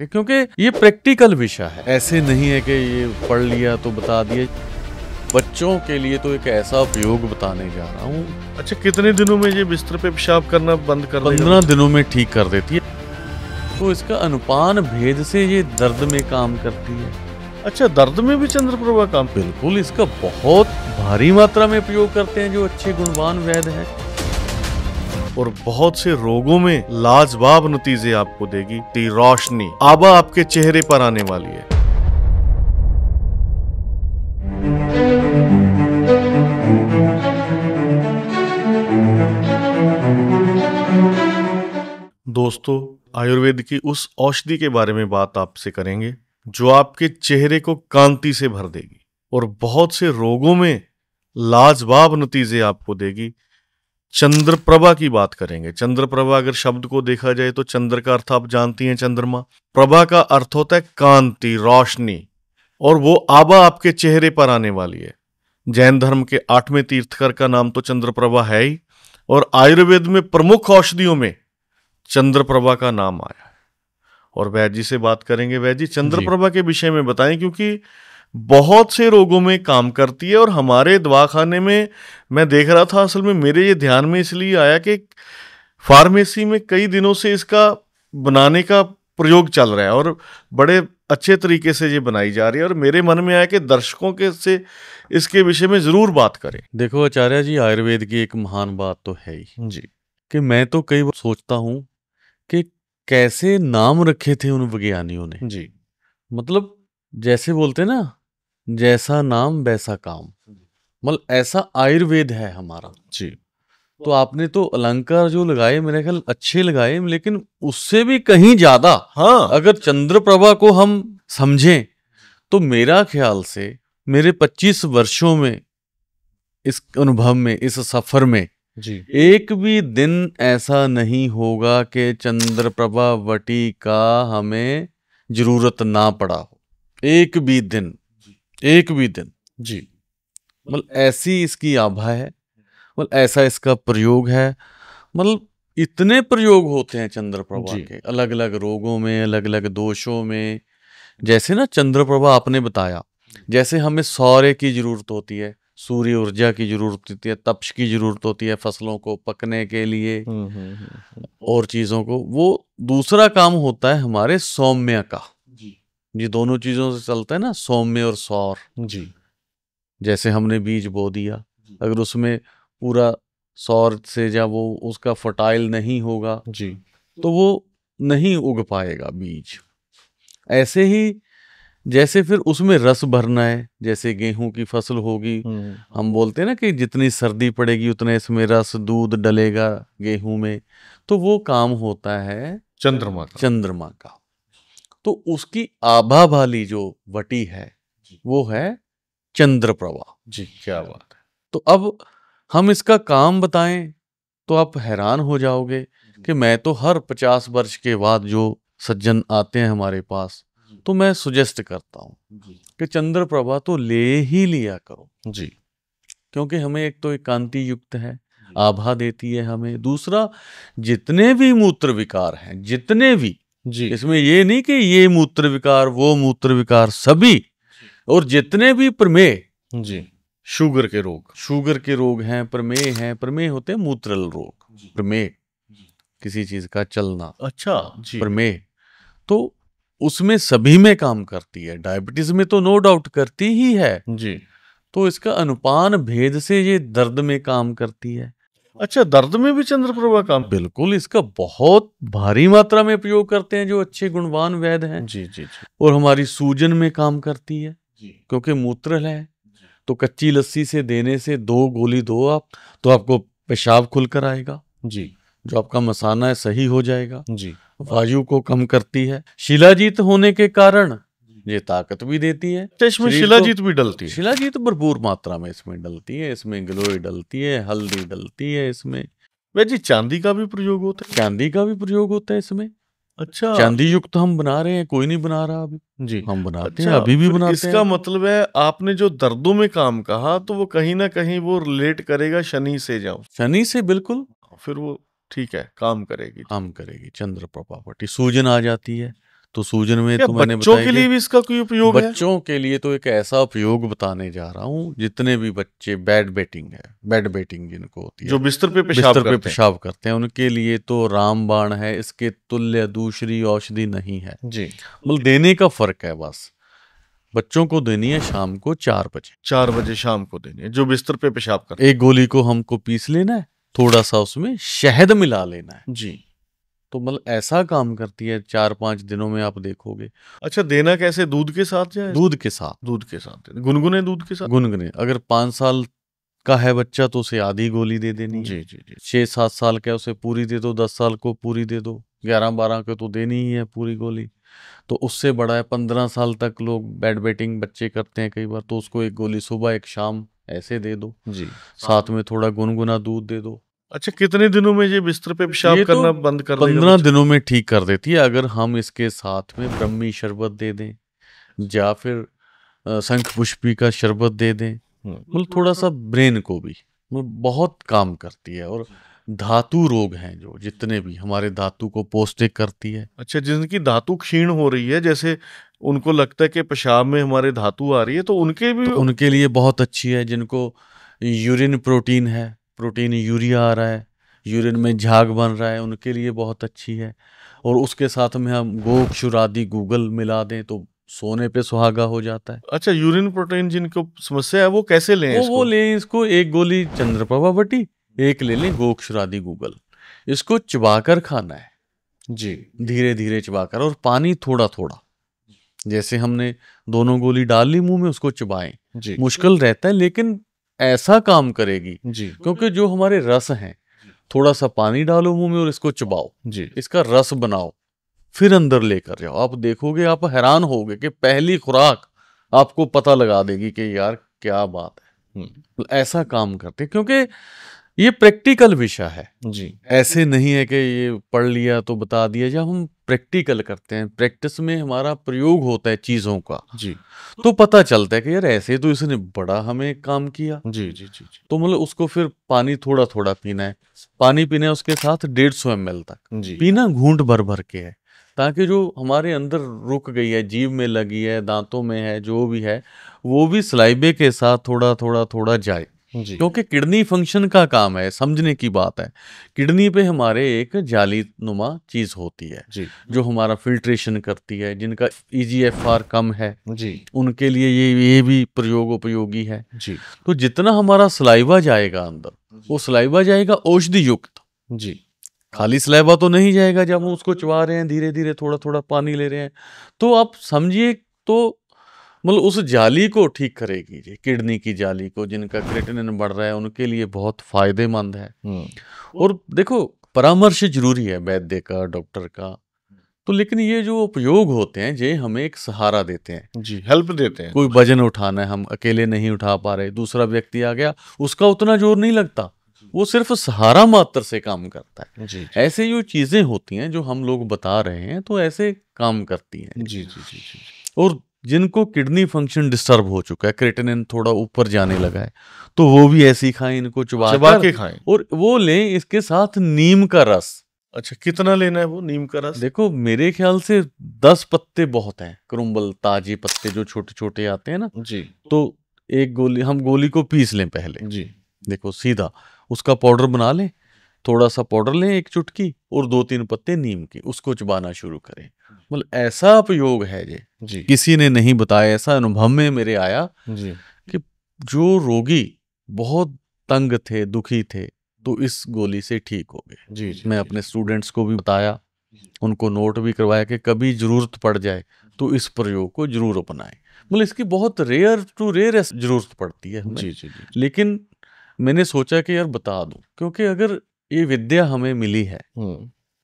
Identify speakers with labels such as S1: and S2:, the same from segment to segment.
S1: क्योंकि ये प्रैक्टिकल विषय है, ऐसे नहीं है कि ये पढ़ लिया तो बता दिए। बच्चों के लिए तो एक ऐसा प्रयोग बताने जा रहा हूँ।
S2: अच्छा, कितने दिनों में ये बिस्तर पे पेशाब करना बंद कर देगा?
S1: 15 दिनों में ठीक कर देती है। तो इसका अनुपान भेद से ये दर्द में काम करती है।
S2: अच्छा, दर्द में भी चंद्रप्रभा काम?
S1: बिल्कुल, इसका बहुत भारी मात्रा में प्रयोग करते हैं जो अच्छे गुणवान वैद्य हैं।
S2: और बहुत से रोगों में लाजवाब नतीजे आपको देगी। ती रोशनी आबा आपके चेहरे पर आने वाली है। दोस्तों, आयुर्वेद की उस औषधि के बारे में बात आपसे करेंगे जो आपके चेहरे को कांति से भर देगी और बहुत से रोगों में लाजवाब नतीजे आपको देगी। चंद्रप्रभा की बात करेंगे। चंद्रप्रभा अगर शब्द को देखा जाए तो चंद्र का अर्थ आप जानती हैं, चंद्रमा। प्रभा का अर्थ होता है कांति, रोशनी, और वो आबा आपके चेहरे पर आने वाली है। जैन धर्म के 8वें तीर्थकर का नाम तो चंद्रप्रभा है ही, और आयुर्वेद में प्रमुख औषधियों में चंद्रप्रभा का नाम आया है। और वैद्य जी से बात करेंगे। वैद्य जी, चंद्रप्रभा के विषय में बताएं, क्योंकि बहुत से रोगों में काम करती है। और हमारे दवाखाने में मैं देख रहा था, असल में मेरे ये ध्यान में इसलिए आया कि फार्मेसी में कई दिनों से इसका बनाने का प्रयोग चल रहा है और बड़े अच्छे तरीके से ये बनाई जा रही है। और मेरे मन में आया कि दर्शकों के से इसके विषय में जरूर बात करें।
S1: देखो आचार्य जी, आयुर्वेद की एक महान बात तो है ही
S2: जी
S1: कि मैं तो कई बार सोचता हूँ कि कैसे नाम रखे थे उन वैज्ञानिकों ने।
S2: जी
S1: मतलब जैसे बोलते ना, जैसा नाम वैसा काम, मतलब ऐसा आयुर्वेद है हमारा।
S2: जी।
S1: तो आपने तो अलंकार जो लगाए मेरे ख्याल अच्छे लगाए, लेकिन उससे भी कहीं ज्यादा
S2: हाँ,
S1: अगर चंद्रप्रभा को हम समझें तो मेरा ख्याल से मेरे 25 वर्षों में, इस अनुभव में, इस सफर में
S2: जी
S1: एक भी दिन ऐसा नहीं होगा कि चंद्रप्रभा वटी का हमें जरूरत ना पड़ा हो। एक भी दिन, एक भी दिन।
S2: जी।
S1: मतलब ऐसी इसकी आभा है, मतलब ऐसा इसका प्रयोग है। मतलब इतने प्रयोग होते हैं चंद्रप्रभा
S2: जी।
S1: के अलग अलग रोगों में, अलग अलग दोषों में। जैसे ना चंद्रप्रभा आपने बताया, जैसे हमें सौर्य की जरूरत होती है, सूर्य ऊर्जा की जरूरत होती है, तपश की जरूरत होती है फसलों को पकने के लिए और चीजों को। वो दूसरा काम होता है हमारे सौम्य का। ये दोनों चीजों से चलता है ना, सौम्य और सौर।
S2: जी
S1: जैसे हमने बीज बो दिया, अगर उसमें पूरा सौर से जब वो उसका फर्टाइल नहीं होगा
S2: जी
S1: तो वो नहीं उग पाएगा बीज। ऐसे ही जैसे फिर उसमें रस भरना है, जैसे गेहूं की फसल होगी, हम बोलते हैं ना कि जितनी सर्दी पड़ेगी उतना इसमें रस दूध डलेगा गेहूं में। तो वो काम होता है चंद्रमा का। तो उसकी आभा वाली जो वटी है वो है चंद्रप्रभा।
S2: जी। क्या बात है।
S1: तो अब हम इसका काम बताएं तो आप हैरान हो जाओगे कि मैं तो हर 50 वर्ष के बाद जो सज्जन आते हैं हमारे पास, तो मैं सुजेस्ट करता हूँ कि चंद्रप्रभा तो ले ही लिया करो।
S2: जी
S1: क्योंकि हमें एक तो कांति युक्त है, आभा देती है हमें। दूसरा, जितने भी मूत्र विकार हैं, जितने भी,
S2: जी
S1: इसमें ये नहीं कि ये मूत्र विकार वो मूत्र विकार, सभी, और जितने भी प्रमेय,
S2: जी। शुगर के रोग
S1: हैं, प्रमेय होते हैं मूत्रल रोग। प्रमेय किसी चीज का चलना,
S2: अच्छा जी।
S1: प्रमेय, तो उसमें सभी में काम करती है। डायबिटीज में तो नो डाउट करती ही है।
S2: जी।
S1: तो इसका अनुपान भेद से ये दर्द में काम करती है।
S2: अच्छा, दर्द में भी चंद्रप्रभा काम?
S1: बिल्कुल, इसका बहुत भारी मात्रा में प्रयोग करते हैं जो अच्छे गुणवान वैद्य हैं।
S2: जी जी जी।
S1: और हमारी सूजन में काम करती है, क्योंकि मूत्रल है। तो कच्ची लस्सी से देने से 2 गोली दो आप, तो आपको पेशाब खुलकर आएगा।
S2: जी
S1: जो आपका मसाना है सही हो जाएगा।
S2: जी।
S1: वायु को कम करती है। शिलाजीत होने के कारण ये ताकत भी देती है।
S2: अच्छा, इसमें
S1: शरीर
S2: शिलाजीत भी डलती है?
S1: शिलाजीत भरपूर मात्रा में इसमें डलती है। इसमें गिलोय डलती है, हल्दी डलती है इसमें।
S2: वैसे चांदी का भी प्रयोग होता है?
S1: चांदी का भी प्रयोग होता है इसमें।
S2: अच्छा।
S1: चांदी युक्त हम बना रहे हैं, कोई नहीं बना रहा अभी।
S2: जी।
S1: हम बनाते हैं,
S2: अच्छा,
S1: अभी भी
S2: फिर
S1: बनाते
S2: इसका
S1: हैं।
S2: मतलब है आपने जो दर्दों में काम कहा तो वो कहीं ना कहीं वो रिलेट करेगा शनि से। जाओ
S1: शनि से बिल्कुल
S2: फिर वो ठीक है, काम करेगी।
S1: काम करेगी चंद्रप्रभा वटी। सूजन आ जाती है तो सूजन में
S2: क्या
S1: तो मैंने
S2: बच्चों
S1: बताया
S2: के लिए भी इसका कोई उपयोग है?
S1: बच्चों के लिए तो एक ऐसा उपयोग बताने जा रहा हूँ, जितने भी बच्चे बेड बेटिंग जिनको होती है,
S2: जो बिस्तर पे
S1: बिस्तर पे
S2: पेशाब
S1: पेशाब करते हैं, उनके लिए तो रामबाण है, इसके तुल्य दूसरी औषधि नहीं है
S2: जी।
S1: मतलब देने का फर्क है बस। बच्चों को देनी है शाम को 4 बजे,
S2: 4 बजे शाम को देनी है, जो बिस्तर पे पेशाब करते
S1: एक गोली को हमको पीस लेना है, थोड़ा सा उसमें शहद मिला लेना है,
S2: जी।
S1: तो मतलब ऐसा काम करती है, 4-5 दिनों में आप देखोगे।
S2: अच्छा, देना कैसे, दूध के साथ या
S1: दूध के साथ,
S2: दूध के साथ गुनगुने दूध के साथ?
S1: गुनगुने। अगर 5 साल का है बच्चा तो उसे आधी गोली दे देनी है,
S2: जी जी जी।
S1: 6-7 साल का है उसे पूरी दे दो, 10 साल को पूरी दे दो, 11-12 को तो देनी ही है पूरी गोली। तो उससे बड़ा है 15 साल तक लोग बेड वेटिंग बच्चे करते हैं कई बार, तो उसको एक गोली सुबह एक शाम ऐसे दे दो
S2: जी।
S1: साथ में थोड़ा गुनगुना दूध दे दो।
S2: अच्छा, कितने दिनों में ये बिस्तर पे पेशाब
S1: ये तो
S2: करना बंद कर देगा
S1: 15
S2: बच्चा?
S1: दिनों में ठीक कर देती है, अगर हम इसके साथ में ब्रह्मी शरबत दे दें या फिर शंख पुष्पी का शरबत दे दें, मतलब थोड़ा सा ब्रेन को भी मतलब बहुत काम करती है। और धातु रोग हैं जो जितने भी हमारे धातु को पौष्टिक करती है।
S2: अच्छा, जिनकी धातु क्षीण हो रही है, जैसे उनको लगता है कि पेशाब में हमारे धातु आ रही है, तो उनके भी
S1: तो उनके लिए बहुत अच्छी है। जिनको यूरिन प्रोटीन है, प्रोटीन यूरिया आ रहा है, यूरिन में झाग बन रहा है, उनके लिए बहुत अच्छी है। और उसके साथ में हम गोक्षुरादि गूगल मिला दें तो सोने पे सुहागा हो जाता है।
S2: अच्छा, यूरिन प्रोटीन जिनको समस्या है वो कैसे लें
S1: वो
S2: इसको?
S1: लें इसको, एक गोली चंद्रप्रभा बटी, एक ले लें गोक्षुरादि गूगल। इसको चबाकर खाना है
S2: जी।
S1: धीरे धीरे चबाकर, और पानी थोड़ा थोड़ा, जैसे हमने दोनों गोली डाल ली मुंह में, उसको चबाएं।
S2: जी
S1: मुश्किल रहता है लेकिन ऐसा काम करेगी,
S2: जी
S1: क्योंकि जो हमारे रस हैं, थोड़ा सा पानी डालो मुंह में और इसको चबाओ,
S2: जी।
S1: इसका रस बनाओ, फिर अंदर लेकर जाओ। आप देखोगे, आप हैरान होगे कि पहली खुराक आपको पता लगा देगी कि यार क्या बात है। ऐसा काम करते, क्योंकि ये प्रैक्टिकल विषय है,
S2: जी
S1: ऐसे नहीं है कि ये पढ़ लिया तो बता दिया। जब हम प्रैक्टिकल करते हैं, प्रैक्टिस में हमारा प्रयोग होता है चीजों का,
S2: जी
S1: तो पता चलता है कि यार ऐसे तो इसने बड़ा हमें काम किया।
S2: जी जी जी जी
S1: तो मतलब उसको फिर पानी थोड़ा थोड़ा पीना है, पानी पीना है उसके साथ 150 ml तक
S2: जी
S1: पीना, घूंट भर भर के है, ताकि जो हमारे अंदर रुक गई है, जीभ में लगी है, दांतों में है, जो भी है, वो भी सलाइबे के साथ थोड़ा थोड़ा थोड़ा जाए।
S2: जी
S1: क्योंकि किडनी फंक्शन का काम है, समझने की बात है। किडनी पे हमारे एक जाली नुमा चीज होती है
S2: जी
S1: जो हमारा फिल्ट्रेशन करती है, जिनका EGFR कम है,
S2: जी
S1: उनके लिए ये भी प्रयोग उपयोगी है।
S2: जी
S1: तो जितना हमारा सलाइवा जाएगा अंदर, वो सलाइवा जाएगा औषधि युक्त,
S2: जी
S1: खाली सलाइवा तो नहीं जाएगा। जब हम उसको चबा रहे हैं, धीरे धीरे थोड़ा थोड़ा पानी ले रहे हैं, तो आप समझिए, तो मतलब उस जाली को ठीक करेगी जी, किडनी की जाली को। जिनका क्रिएटिनिन बढ़ रहा है उनके लिए बहुत फायदेमंद है। और देखो, परामर्श जरूरी है वैद्य का, डॉक्टर का, तो लेकिन ये जो उपयोग होते हैं ये हमें एक सहारा देते हैं
S2: जी, हेल्प देते हैं।
S1: कोई वजन उठाना है, हम अकेले नहीं उठा पा रहे, दूसरा व्यक्ति आ गया, उसका उतना जोर नहीं लगता, वो सिर्फ सहारा मात्र से काम करता है।
S2: जी
S1: ऐसे जो चीजें होती हैं जो हम लोग बता रहे हैं, तो ऐसे काम करती हैं।
S2: जी जी जी जी।
S1: और जिनको किडनी फंक्शन डिस्टर्ब हो चुका है, क्रिएटिनिन थोड़ा ऊपर जाने लगा है, तो वो भी ऐसी खाएं, इनको
S2: चबा के खाएं।
S1: और वो लें इसके साथ नीम का रस।
S2: अच्छा, कितना लेना है वो नीम का रस?
S1: देखो मेरे ख्याल से 10 पत्ते बहुत हैं, करुम्बल ताजे पत्ते जो छोटे छोटे आते हैं ना,
S2: जी
S1: तो एक गोली, हम गोली को पीस लें पहले,
S2: जी
S1: देखो सीधा उसका पाउडर बना लें, थोड़ा सा पाउडर लें, एक चुटकी, और 2-3 पत्ते नीम के, उसको चबाना शुरू करें। मतलब ऐसा उपयोग है ये,
S2: जी
S1: किसी ने नहीं बताया, ऐसा अनुभव में मेरे आया
S2: जी
S1: कि जो रोगी बहुत तंग थे, दुखी थे, तो इस गोली से ठीक हो गए।
S2: जी जी।
S1: मैं अपने स्टूडेंट्स को भी बताया, उनको नोट भी करवाया कि कभी जरूरत पड़ जाए तो इस प्रयोग को जरूर अपनाएं। मतलब इसकी बहुत रेयर टू रेयर जरूरत पड़ती है हमें,
S2: जी जी जी।
S1: लेकिन मैंने सोचा कि यार बता दूं, क्योंकि अगर ये विद्या हमें मिली है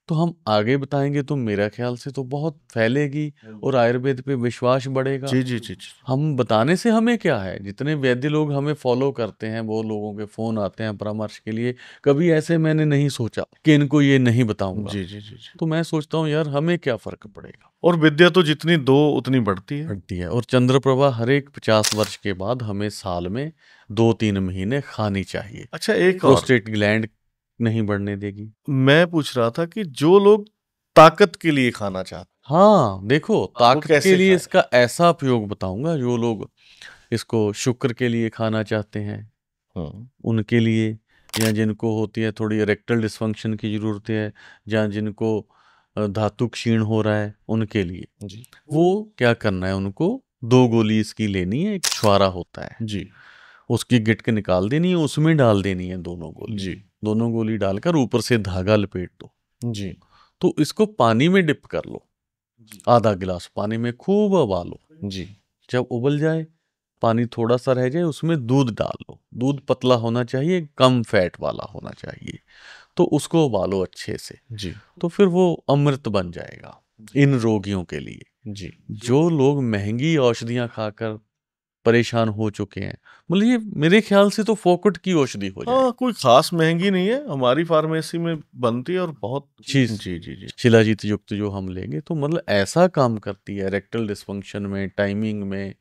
S1: तो हम आगे बताएंगे तो मेरा ख्याल से तो बहुत फैलेगी और आयुर्वेद पे विश्वास बढ़ेगा।
S2: जी जी जी जी।
S1: हम बताने से हमें क्या है, जितने वैद्य लोग हमें फॉलो करते हैं, वो लोगों के फोन आते हैं परामर्श के लिए, कभी ऐसे मैंने नहीं सोचा कि इनको ये नहीं बताऊंगा।
S2: जी जी जी जी।
S1: तो मैं सोचता हूँ यार हमें क्या फर्क पड़ेगा।
S2: और विद्या तो जितनी दो उतनी बढ़ती है।
S1: बढ़ती है। और चंद्रप्रभा हर एक 50 वर्ष के बाद हमें साल में 2-3 महीने खानी चाहिए।
S2: अच्छा, एक और
S1: प्रोस्टेट ग्लैंड नहीं बढ़ने देगी।
S2: मैं पूछ रहा था कि जो लोग ताकत के लिए खाना चाहते,
S1: हाँ देखो, ताकत
S2: कैसे
S1: के लिए
S2: खाएं?
S1: इसका ऐसा उपयोग बताऊंगा। जो लोग इसको शुक्र के लिए खाना चाहते हैं उनके लिए, या जिनको होती है थोड़ी इरेक्टल डिस्फंक्शन की जरूरत है, या जिनको धातु क्षीण हो रहा है, उनके लिए
S2: जी
S1: वो क्या करना है, उनको 2 गोली इसकी लेनी है। एक छुआरा होता है
S2: जी
S1: उसकी गिटक निकाल देनी है, उसमें डाल देनी है दोनों गोली।
S2: जी
S1: दोनों गोली डालकर ऊपर से धागा लपेट दो।
S2: जी
S1: तो इसको पानी में डिप कर लो, आधा गिलास पानी में खूब उबालो।
S2: जी
S1: जब उबल जाए, पानी थोड़ा सा रह जाए, उसमें दूध डाल लो। दूध पतला होना चाहिए, कम फैट वाला होना चाहिए। तो उसको उबालो अच्छे से।
S2: जी
S1: तो फिर वो अमृत बन जाएगा इन रोगियों के लिए।
S2: जी
S1: जो लोग महंगी औषधियां खाकर परेशान हो चुके हैं, मतलब ये मेरे ख्याल से तो फोकट की औषधि हो जाए।
S2: हाँ, कोई खास महंगी नहीं है, हमारी फार्मेसी में बनती है और बहुत
S1: चीज
S2: जी जी जी
S1: शिलाजीत युक्त जो हम लेंगे तो मतलब ऐसा काम करती है, रेक्टल डिस्फंक्शन में, टाइमिंग में,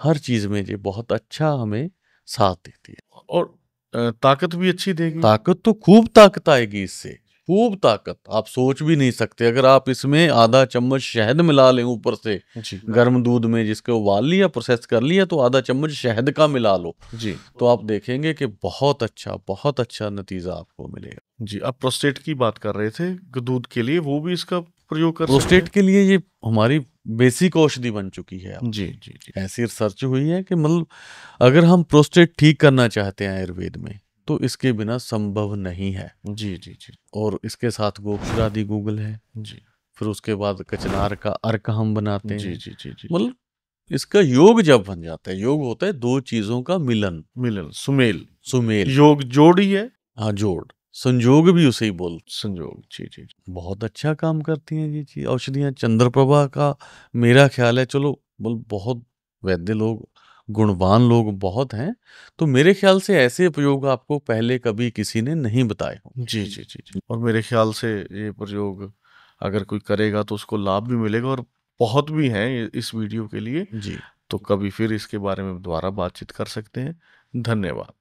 S1: हर चीज में ये बहुत अच्छा हमें साथ देती है।
S2: और ताकत भी अच्छी देगी।
S1: ताकत तो खूब ताकत आएगी इससे, खूब ताकत आप सोच भी नहीं सकते। अगर आप इसमें आधा चम्मच शहद मिला लें ऊपर से,
S2: जी
S1: गर्म दूध में जिसको उबाल लिया, प्रोसेस कर लिया, तो आधा चम्मच शहद का मिला लो,
S2: जी
S1: तो आप देखेंगे कि बहुत अच्छा नतीजा आपको मिलेगा।
S2: जी आप प्रोस्टेट की बात कर रहे थे, दूध के लिए वो भी इसका प्रयोग कर सकते
S1: प्रोस्टेट के लिए ये हमारी बेसिक औषधि बन चुकी है अब।
S2: हैं। जी जी जी
S1: ऐसी रिसर्च हुई है कि मतलब अगर हम प्रोस्टेट ठीक करना चाहते हैं आयुर्वेद में, तो इसके बिना संभव नहीं है।
S2: जी जी जी
S1: और इसके साथ गोक्षरादि गूगल है,
S2: जी
S1: फिर उसके बाद कचनार का अर्क हम बनाते
S2: जी
S1: हैं।
S2: जी जी जी
S1: मतलब इसका योग जब बन जाता है, योग होता है 2 चीजों का मिलन,
S2: मिलन, सुमेल,
S1: सुमेल।
S2: योग जोड़ी है,
S1: हाँ, जोड़, संजोग भी उसे ही बोल।
S2: संयोग। जी जी
S1: बहुत अच्छा काम करती हैं ये चीज औषधियाँ। चंद्रप्रभा का मेरा ख्याल है, चलो बहुत वैद्य लोग, गुणवान लोग बहुत हैं, तो मेरे ख्याल से ऐसे प्रयोग आपको पहले कभी किसी ने नहीं बताए हों।
S2: जी जी जी जी और मेरे ख्याल से ये प्रयोग अगर कोई करेगा तो उसको लाभ भी मिलेगा, और बहुत भी हैं इस वीडियो के लिए।
S1: जी।
S2: तो कभी फिर इसके बारे में दोबारा बातचीत कर सकते हैं। धन्यवाद।